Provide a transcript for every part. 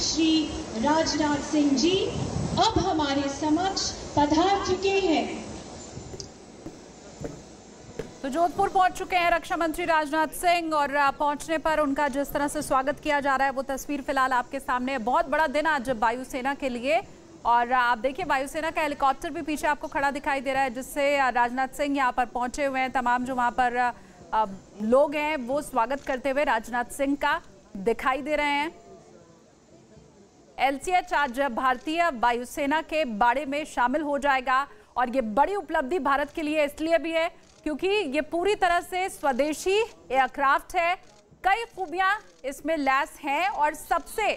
श्री राजनाथ सिंह जी अब हमारे समक्ष पधार चुके हैं। तो जोधपुर पहुंच चुके हैं रक्षा मंत्री राजनाथ सिंह और पहुंचने पर उनका जिस तरह से स्वागत किया जा रहा है वो तस्वीर फिलहाल आपके सामने है। बहुत बड़ा दिन आज वायुसेना के लिए और आप देखिए वायुसेना का हेलीकॉप्टर भी पीछे आपको खड़ा दिखाई दे रहा है जिससे राजनाथ सिंह यहां पर पहुंचे हुए हैं। तमाम जो वहां पर लोग हैं वो स्वागत करते हुए राजनाथ सिंह का दिखाई दे रहे हैं। LCH आज भारतीय वायुसेना के बाड़े में शामिल हो जाएगा और ये बड़ी उपलब्धि भारत के लिए इसलिए भी है क्योंकि ये पूरी तरह से स्वदेशी एयरक्राफ्ट है। कई खूबियां इसमें लैस हैं और सबसे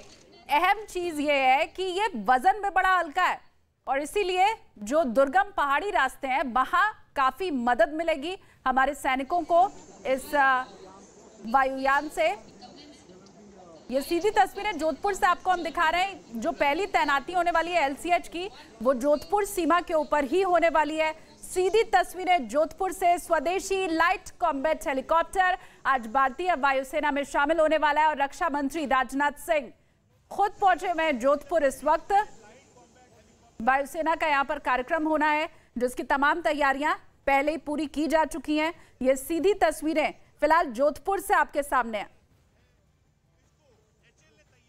अहम चीज ये है कि ये वजन में बड़ा हल्का है और इसीलिए जो दुर्गम पहाड़ी रास्ते हैं वहां काफी मदद मिलेगी हमारे सैनिकों को इस वायुयान से। ये सीधी तस्वीरें जोधपुर से आपको हम दिखा रहे हैं। जो पहली तैनाती होने वाली है LCH की वो जोधपुर सीमा के ऊपर ही होने वाली है। सीधी तस्वीरें जोधपुर से स्वदेशी लाइट कॉम्बैट हेलीकॉप्टर आज भारतीय वायुसेना में शामिल होने वाला है और रक्षा मंत्री राजनाथ सिंह खुद पहुंचे हुए हैं जोधपुर। इस वक्त वायुसेना का यहां पर कार्यक्रम होना है जिसकी तमाम तैयारियां पहले ही पूरी की जा चुकी हैं। ये सीधी तस्वीरें फिलहाल जोधपुर से आपके सामने है।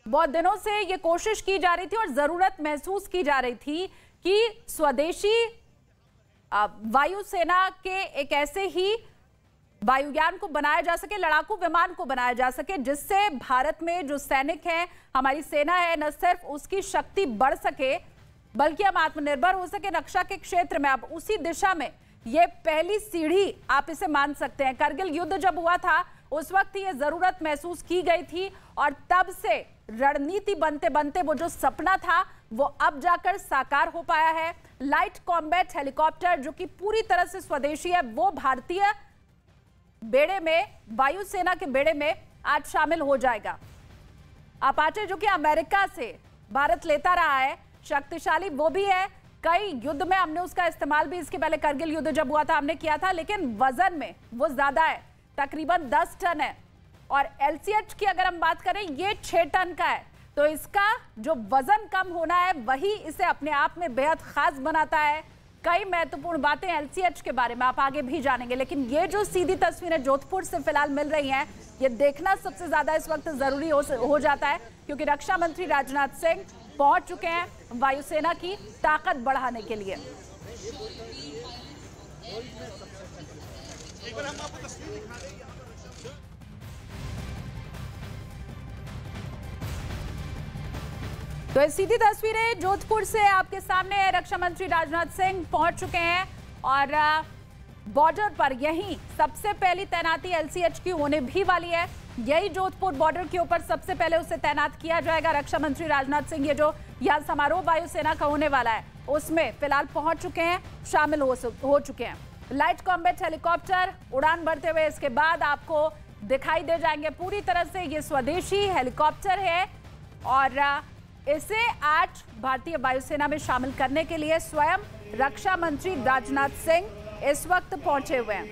बहुत दिनों से ये कोशिश की जा रही थी और जरूरत महसूस की जा रही थी कि स्वदेशी वायुसेना के एक ऐसे ही वायुयान को बनाया जा सके, लड़ाकू विमान को बनाया जा सके जिससे भारत में जो सैनिक हैं, हमारी सेना है, न सिर्फ उसकी शक्ति बढ़ सके बल्कि हम आत्मनिर्भर हो सके रक्षा के क्षेत्र में। अब उसी दिशा में ये पहली सीढ़ी आप इसे मान सकते हैं। करगिल युद्ध जब हुआ था उस वक्त ये जरूरत महसूस की गई थी और तब से रणनीति बनते बनते वो जो सपना था वो अब जाकर साकार हो पाया है। लाइट कॉम्बैट हेलीकॉप्टर जो कि पूरी तरह से स्वदेशी है वो भारतीय बेड़े में, वायुसेना के बेड़े में आज शामिल हो जाएगा। अपाचे जो कि अमेरिका से भारत लेता रहा है, शक्तिशाली वो भी है। कई युद्ध में हमने उसका इस्तेमाल भी इसके पहले करगिल युद्ध जब हुआ था हमने किया था, लेकिन वजन में वो ज्यादा है, तकरीबन 10 टन है। और LCH की अगर हम बात करें ये 6 टन का है, तो इसका जो वजन कम होना है वही इसे अपने आप में बेहद खास बनाता है। कई महत्वपूर्ण बातें LCH के बारे में आप आगे भी जानेंगे, लेकिन ये जो सीधी तस्वीरें जोधपुर से फिलहाल मिल रही हैं ये देखना सबसे ज्यादा इस वक्त जरूरी हो जाता है क्योंकि रक्षा मंत्री राजनाथ सिंह पहुंच चुके हैं वायुसेना की ताकत बढ़ाने के लिए। तो ये सीधी तस्वीरें जोधपुर से आपके सामने है। रक्षा मंत्री राजनाथ सिंह पहुंच चुके हैं और बॉर्डर पर यही सबसे पहली तैनाती LCH की होने भी वाली है। यही जोधपुर बॉर्डर के ऊपर सबसे पहले उसे तैनात किया जाएगा। रक्षा मंत्री राजनाथ सिंह ये जो यह समारोह वायुसेना का होने वाला है उसमें फिलहाल पहुंच चुके हैं, शामिल हो चुके हैं। लाइट कॉम्बैट हेलीकॉप्टर उड़ान भरते हुए इसके बाद आपको दिखाई दे जाएंगे। पूरी तरह से ये स्वदेशी हेलीकॉप्टर है और इसे आज भारतीय वायुसेना में शामिल करने के लिए स्वयं रक्षा मंत्री राजनाथ सिंह इस वक्त पहुंचे हुए हैं।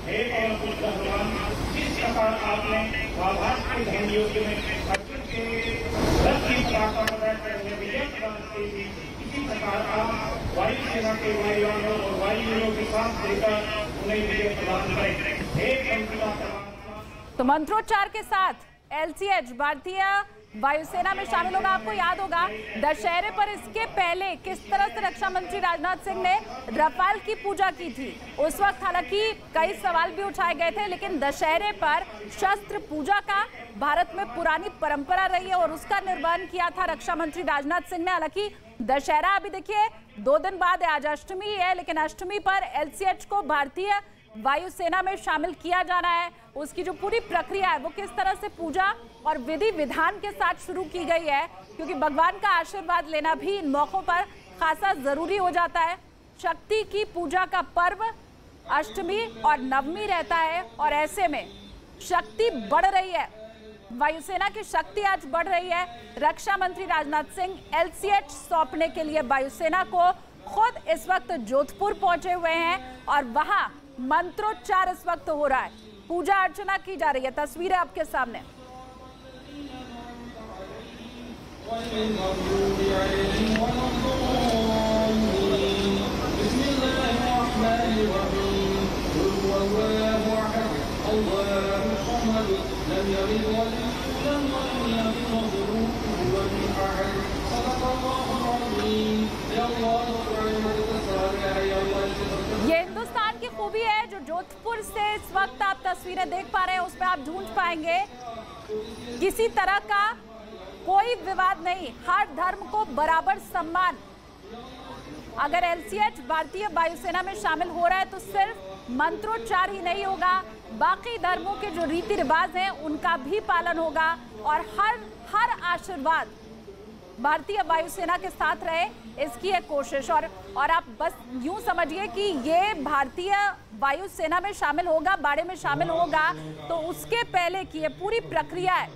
हे पवन पुत्र भगवान, जिस प्रकार आपने महाभारत के धर्म युद्ध में अर्जुन के रथ की पताका में विजय प्राप्त की थी, इसी प्रकार आप वायुसेना के वायुयानों और वायुवीरों के साथ देकर उन्हें विजय प्रदान करें। हे पवन। तो मंत्रोच्चार के साथ LCH भारतीय वायुसेना में शामिल होगा। आपको याद होगा दशहरे पर इसके पहले किस तरह से रक्षा मंत्री राजनाथ सिंह ने रफाल की पूजा की थी। उस वक्त हालांकि कई सवाल भी उठाए गए थे, लेकिन दशहरे पर शस्त्र पूजा का भारत में पुरानी परंपरा रही है और उसका निर्वहन किया था रक्षा मंत्री राजनाथ सिंह ने। हालांकि दशहरा अभी देखिए 2 दिन बाद है, आज अष्टमी है, लेकिन अष्टमी पर LCH को भारतीय वायुसेना में शामिल किया जाना है। उसकी जो पूरी प्रक्रिया है वो किस तरह से पूजा और विधि विधान के साथ शुरू की गई है, क्योंकि भगवान का आशीर्वाद लेना भी इन मौकों पर खासा जरूरी हो जाता है। शक्ति की पूजा का पर्व अष्टमी और नवमी रहता है और ऐसे में शक्ति बढ़ रही है वायुसेना की शक्ति आज बढ़ रही है। रक्षा मंत्री राजनाथ सिंह LCH सौंपने के लिए वायुसेना को खुद इस वक्त जोधपुर पहुंचे हुए हैं और वहां मंत्रोच्चार इस वक्त हो रहा है, पूजा अर्चना की जा रही है। तस्वीरें आपके सामने। ये हिंदुस्तान की खूबी है जो जोधपुर से इस वक्त आप तस्वीरें देख पा रहे हैं, उसमें आप ढूंढ पाएंगे किसी तरह का कोई विवाद नहीं, हर धर्म को बराबर सम्मान। अगर LCH भारतीय वायुसेना में शामिल हो रहा है तो सिर्फ मंत्रोच्चार ही नहीं होगा, बाकी धर्मों के जो रीति रिवाज हैं उनका भी पालन होगा और हर आशीर्वाद भारतीय वायुसेना के साथ रहे, इसकी एक कोशिश। और आप बस यूं समझिए कि ये भारतीय वायुसेना में शामिल होगा, बाड़े में शामिल होगा, तो उसके पहले की ये पूरी प्रक्रिया है।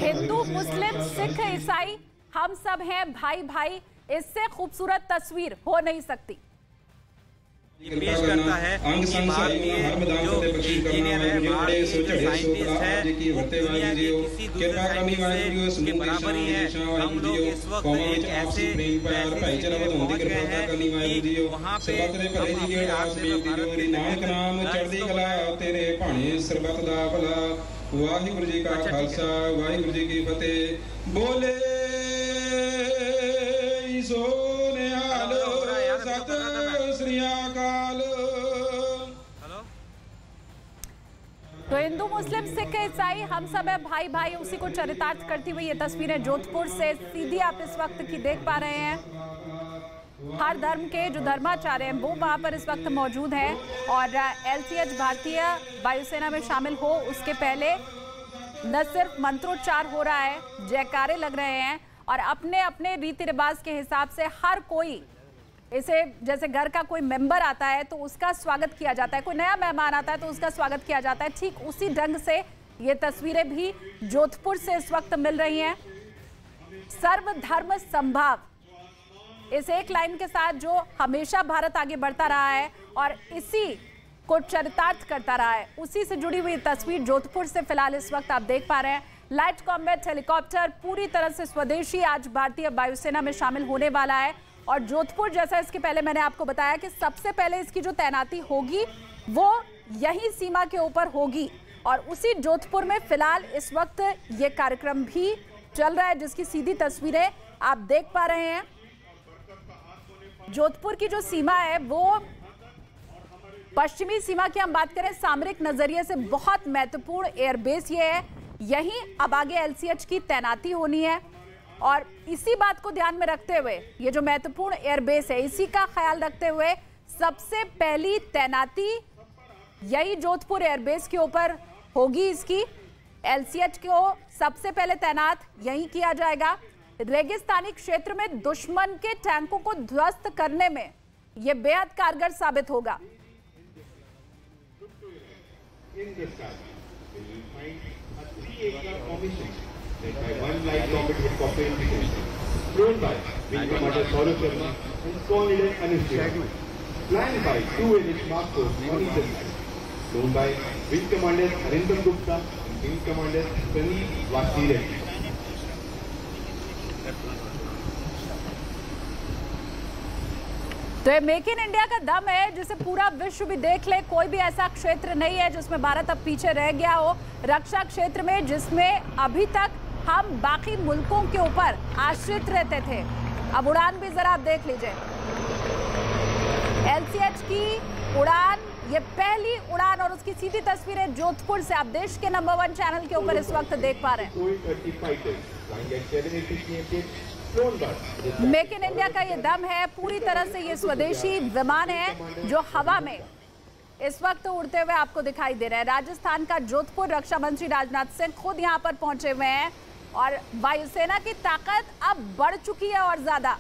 हिंदू, मुस्लिम, सिख, ईसाई, हम सब हैं भाई भाई। इससे खूबसूरत तस्वीर हो नहीं सकती। पेश करता है कि भारत में जो इंजीनियर है, भारत के साइंटिस्ट है, वो दुनिया के किसी दूसरे साइंटिस्ट के बराबर ही है। हम लोग इस वक्त एक ऐसे स्थिति में पहुंच गए हैं कि वहाँ पे हम अपने आप से भारत के नाम चढ़ती कला तेरे भाणे सरबत दा भला। वाहिगुरु जी का खालसा, वाहिगुरु जी की फतेह। बोले सोनिहाल सत श्री अकाल। तो हिंदू, मुस्लिम, सिख, ईसाई, हम सब है भाई भाई, उसी को चरितार्थ करती हुई ये तस्वीरें जोधपुर से सीधी आप इस वक्त की देख पा रहे हैं। हर धर्म के जो धर्माचार्य हैं वो वहाँ पर इस वक्त मौजूद हैं और LCH भारतीय वायुसेना में शामिल हो उसके पहले न सिर्फ मंत्रोच्चार हो रहा है, जयकारे लग रहे हैं और अपने अपने रीति रिवाज के हिसाब से हर कोई इसे, जैसे घर का कोई मेंबर आता है तो उसका स्वागत किया जाता है, कोई नया मेहमान आता है तो उसका स्वागत किया जाता है, ठीक उसी ढंग से ये तस्वीरें भी जोधपुर से इस वक्त मिल रही हैं। सर्वधर्म संभाव, इस एक लाइन के साथ जो हमेशा भारत आगे बढ़ता रहा है और इसी को चरितार्थ करता रहा है, उसी से जुड़ी हुई तस्वीर जोधपुर से फिलहाल इस वक्त आप देख पा रहे हैं। लाइट कॉम्बैट हेलीकॉप्टर पूरी तरह से स्वदेशी आज भारतीय वायुसेना में शामिल होने वाला है और जोधपुर, जैसा इसके पहले मैंने आपको बताया कि सबसे पहले इसकी जो तैनाती होगी वो यही सीमा के ऊपर होगी और उसी जोधपुर में फिलहाल इस वक्त ये कार्यक्रम भी चल रहा है जिसकी सीधी तस्वीरें आप देख पा रहे हैं। जोधपुर की जो सीमा है वो पश्चिमी सीमा की हम बात करें सामरिक नजरिए से बहुत महत्वपूर्ण एयरबेस ये है, यहीं अब आगे LCH की तैनाती होनी है और इसी बात को ध्यान में रखते हुए ये जो महत्वपूर्ण एयरबेस है इसी का ख्याल रखते हुए सबसे पहली तैनाती यही जोधपुर एयरबेस के ऊपर होगी। इसकी LCH को सबसे पहले तैनात यहीं किया जाएगा। रेगिस्तानी क्षेत्र में दुश्मन के टैंकों को ध्वस्त करने में यह बेहद कारगर साबित होगा। Planned by two Elite Mark Force Monitor known by Wing Commanders Arindam Gupta and Wing Commanders Praneet Vasireddy. तो ये मेक इन इंडिया का दम है जिसे पूरा विश्व भी देख ले। कोई भी ऐसा क्षेत्र नहीं है जिसमें भारत अब पीछे रह गया हो रक्षा क्षेत्र में, जिसमें अभी तक हम बाकी मुल्कों के ऊपर आश्रित रहते थे। अब उड़ान भी जरा आप देख लीजिए, LCH की उड़ान, ये पहली उड़ान और उसकी सीधी तस्वीरें जोधपुर से आप देश के नंबर 1 चैनल के ऊपर इस वक्त देख पा रहे हैं। मेक इन इंडिया का ये दम है, पूरी तरह से ये स्वदेशी विमान है जो हवा में इस वक्त उड़ते हुए आपको दिखाई दे रहे हैं। राजस्थान का जोधपुर, रक्षा मंत्री राजनाथ सिंह खुद यहां पर पहुंचे हुए हैं और वायुसेना की ताकत अब बढ़ चुकी है और ज्यादा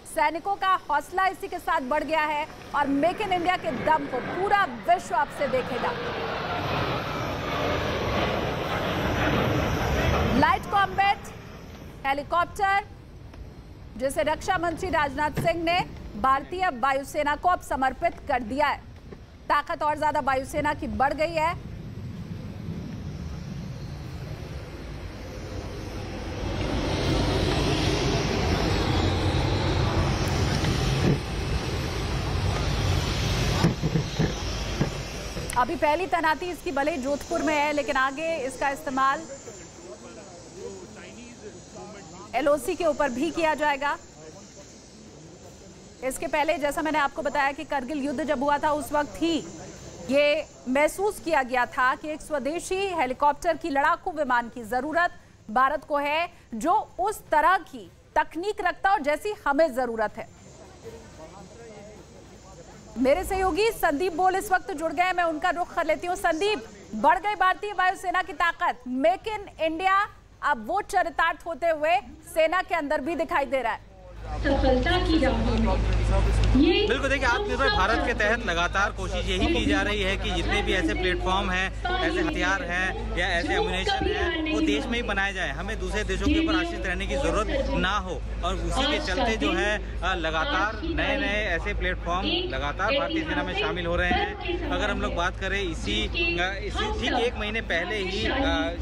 सैनिकों का हौसला इसी के साथ बढ़ गया है और मेक इन इंडिया के दम को पूरा विश्व अब से देखेगा। लाइट कॉम्बैट हेलीकॉप्टर जिसे रक्षा मंत्री राजनाथ सिंह ने भारतीय वायुसेना को अब समर्पित कर दिया है। ताकत और ज्यादा वायुसेना की बढ़ गई है। अभी पहली तैनाती इसकी भले ही जोधपुर में है, लेकिन आगे इसका इस्तेमाल एलओसी के ऊपर भी किया जाएगा। इसके पहले जैसा मैंने आपको बताया कि करगिल युद्ध जब हुआ था उस वक्त ही ये महसूस किया गया था कि एक स्वदेशी हेलीकॉप्टर की लड़ाकू विमान की जरूरत भारत को है, जो उस तरह की तकनीक रखता और जैसी हमें जरूरत है। मेरे सहयोगी संदीप बोल इस वक्त जुड़ गए, मैं उनका रुख कर लेती हूँ। संदीप, बढ़ गई भारतीय वायुसेना की ताकत, मेक इन इंडिया अब वो चरितार्थ होते हुए सेना के अंदर भी दिखाई दे रहा है। सफलता की राहों में बिल्कुल देखिए, आत्मनिर्भर भारत के तहत लगातार कोशिश यही की जा रही है कि जितने भी ऐसे प्लेटफॉर्म हैं, ऐसे हथियार हैं या ऐसे एम्यूनेशन हैं, वो देश में ही बनाए जाए। हमें दूसरे देशों के ऊपर आश्रित रहने की जरूरत ना हो और उसी के चलते जो है लगातार नए नए ऐसे प्लेटफॉर्म लगातार भारतीय सेना में शामिल हो रहे हैं। अगर हम लोग बात करें इसी ठीक एक महीने पहले ही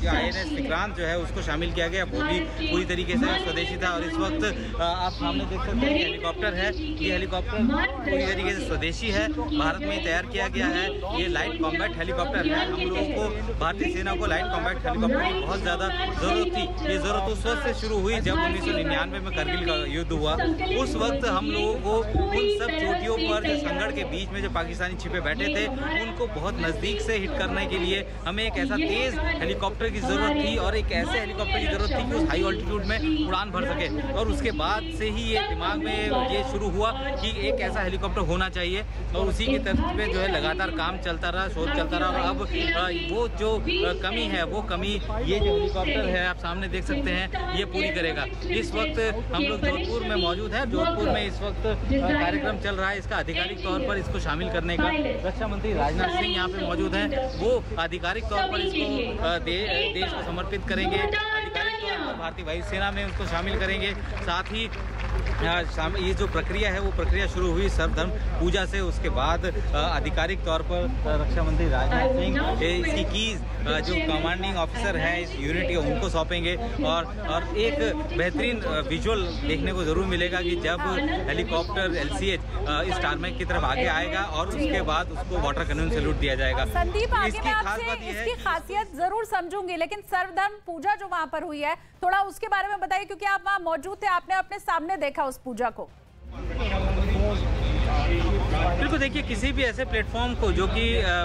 INS विक्रांत जो है उसको शामिल किया गया, वो भी पूरी तरीके से स्वदेशी था। और इस वक्त आप सामने देख सकते हैं हेलीकॉप्टर है, ये हेलीकॉप्टर पूरी तरीके से स्वदेशी है, भारत में ही तैयार किया गया है। ये लाइट कॉम्बैट हेलीकॉप्टर है। हम लोगों को भारतीय सेना को लाइट कॉम्बैट हेलीकॉप्टर की बहुत ज्यादा जरूरत थी। ये जरूरत उस वक्त से शुरू हुई जब 1999 में करगिल का युद्ध हुआ। उस वक्त हम लोगों को उन सब चोटियों पर जो संगड़ के बीच में जो पाकिस्तानी छिपे बैठे थे उनको बहुत नजदीक से हिट करने के लिए हमें एक ऐसा तेज हेलीकॉप्टर की जरूरत थी और एक ऐसे हेलीकॉप्टर की जरूरत थी कि उस हाई ऑल्टीट्यूड में उड़ान भर सके। और उसके बाद से ही ये दिमाग में ये शुरू हुआ कि एक ऐसा हेलीकॉप्टर होना चाहिए और उसी की तरफ पे जो है लगातार काम चलता रहा, शोध चलता रहा। और अब वो जो कमी है वो कमी ये जो हेलीकॉप्टर है आप सामने देख सकते हैं ये पूरी करेगा। इस वक्त हम लोग जोधपुर में मौजूद है। जोधपुर में इस वक्त कार्यक्रम चल रहा है इसका आधिकारिक तौर पर इसको शामिल करने का। रक्षा मंत्री राजनाथ सिंह यहाँ पे मौजूद हैं, वो आधिकारिक तौर पर इसको देश को समर्पित करेंगे, आधिकारिक तौर पर भारतीय वायुसेना में उसको शामिल करेंगे। साथ ही ये जो प्रक्रिया है वो प्रक्रिया शुरू हुई सर्वधर्म पूजा से। उसके बाद आधिकारिक तौर पर रक्षा मंत्री राजनाथ सिंह इसकी कीज जो कमांडिंग ऑफिसर हैं इस यूनिट के उनको सौंपेंगे। और एक बेहतरीन विजुअल देखने को जरूर मिलेगा कि जब हेलीकॉप्टर LCH इस टारमेक की तरफ आगे आएगा और उसके बाद उसको वाटर कैनन सैल्यूट दिया जाएगा। संदीप, आगे मैं आपसे इसकी खासियत जरूर समझूंगी, लेकिन सर्वधर्म पूजा जो वहां पर हुई है थोड़ा उसके बारे में बताइए, क्योंकि आप वहां मौजूद थे, आपने अपने सामने देखा उस पूजा को। बिल्कुल देखिए, किसी भी ऐसे प्लेटफॉर्म को जो कि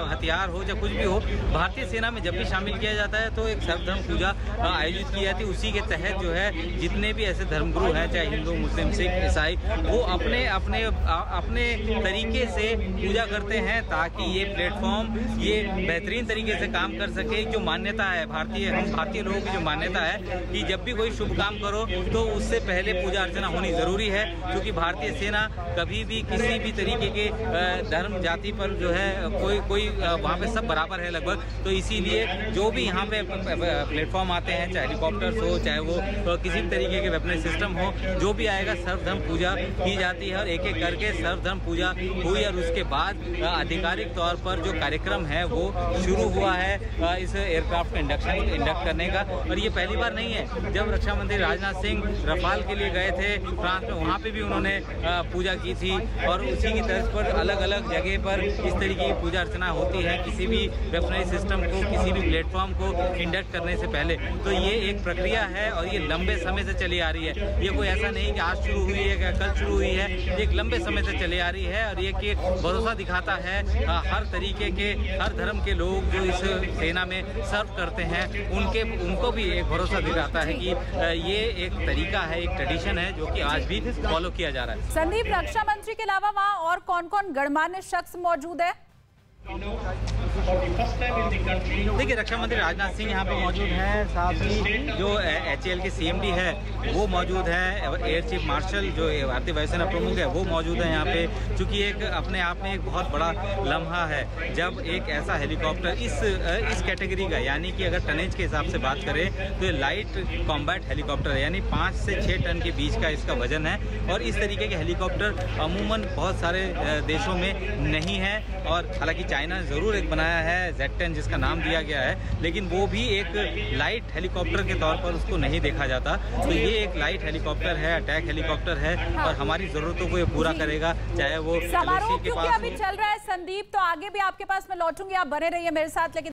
हथियार हो या कुछ भी हो, भारतीय सेना में जब भी शामिल किया जाता है तो एक सर्वधर्म पूजा आयोजित की जाती है। उसी के तहत जो है जितने भी ऐसे धर्मगुरु हैं, चाहे हिंदू, मुस्लिम, सिख, ईसाई, वो अपने अपने अपने तरीके से पूजा करते हैं ताकि ये प्लेटफॉर्म ये बेहतरीन तरीके से काम कर सके। जो मान्यता है हम भारतीय लोगों की जो मान्यता है कि जब भी कोई शुभ काम करो तो उससे पहले पूजा अर्चना होनी जरूरी है, क्योंकि भारतीय सेना कभी भी किसी भी तरीके के धर्म जाति पर जो है कोई वहाँ पे सब बराबर है लगभग। तो इसीलिए जो भी यहाँ पे प्लेटफॉर्म आते हैं, चाहे हेलीकॉप्टर्स हो चाहे वो किसी भी तरीके के वेपनरी सिस्टम हो, जो भी आएगा सर्वधर्म पूजा की जाती है। और एक एक करके सर्वधर्म पूजा हुई और उसके बाद आधिकारिक तौर पर जो कार्यक्रम है वो शुरू हुआ है इस एयरक्राफ्ट का इंडक्ट करने का। और ये पहली बार नहीं है। जब रक्षा मंत्री राजनाथ सिंह रफाल के लिए गए थे फ्रांस में, वहाँ पे भी उन्होंने पूजा की थी और उसी की तर्ज पर अलग अलग जगह पर इस तरीके की पूजा अर्चना होती है किसी भी वेपनरी सिस्टम को, किसी भी प्लेटफॉर्म को इंडक्ट करने से पहले। तो ये एक प्रक्रिया है और ये लंबे समय से चली आ रही है। ये कोई ऐसा नहीं कि आज शुरू हुई है या कल शुरू हुई है, ये एक लंबे समय से चली आ रही है। और ये कि भरोसा दिखाता है हर तरीके के, हर धर्म के लोग जो इस सेना में सर्व करते हैं उनको भी एक भरोसा दिखाता है कि ये एक तरीका है, एक ट्रेडिशन है जो कि आज भी फॉलो किया जा रहा है। संदीप, रक्षा मंत्री के अलावा वहाँ और कौन कौन गणमान्य शख्स मौजूद है? देखिए, रक्षा मंत्री राजनाथ सिंह यहाँ पे मौजूद हैं, साथ ही जो HAL के CMD है वो मौजूद है, एयर चीफ मार्शल जो भारतीय वायुसेना प्रमुख है वो मौजूद है यहाँ पे। चूँकि एक अपने आप में एक बहुत बड़ा लम्हा है जब एक ऐसा हेलीकॉप्टर इस कैटेगरी का, यानी कि अगर टनेज के हिसाब से बात करें तो ये लाइट कॉम्बैट हेलीकॉप्टर है, यानी 5 से 6 टन के बीच का इसका वजन है। और इस तरीके के हेलीकॉप्टर अमूमन बहुत सारे देशों में नहीं है। और हालांकि चाइना ने ज़रूर एक बनाया है Z-10 जिसका नाम दिया गया है, लेकिन वो भी एक लाइट हेलीकॉप्टर के तौर पर उसको नहीं देखा जाता। तो ये एक लाइट हेलीकॉप्टर है, अटैक हेलीकॉप्टर है, और हमारी ज़रूरतों को ये पूरा करेगा, चाहे वो समारोह क्योंकि अभी चल रहा है संदीप, तो आगे भी आपके पास मैं लौटूंगी, आप बने रहिए मेरे साथ। लेकिन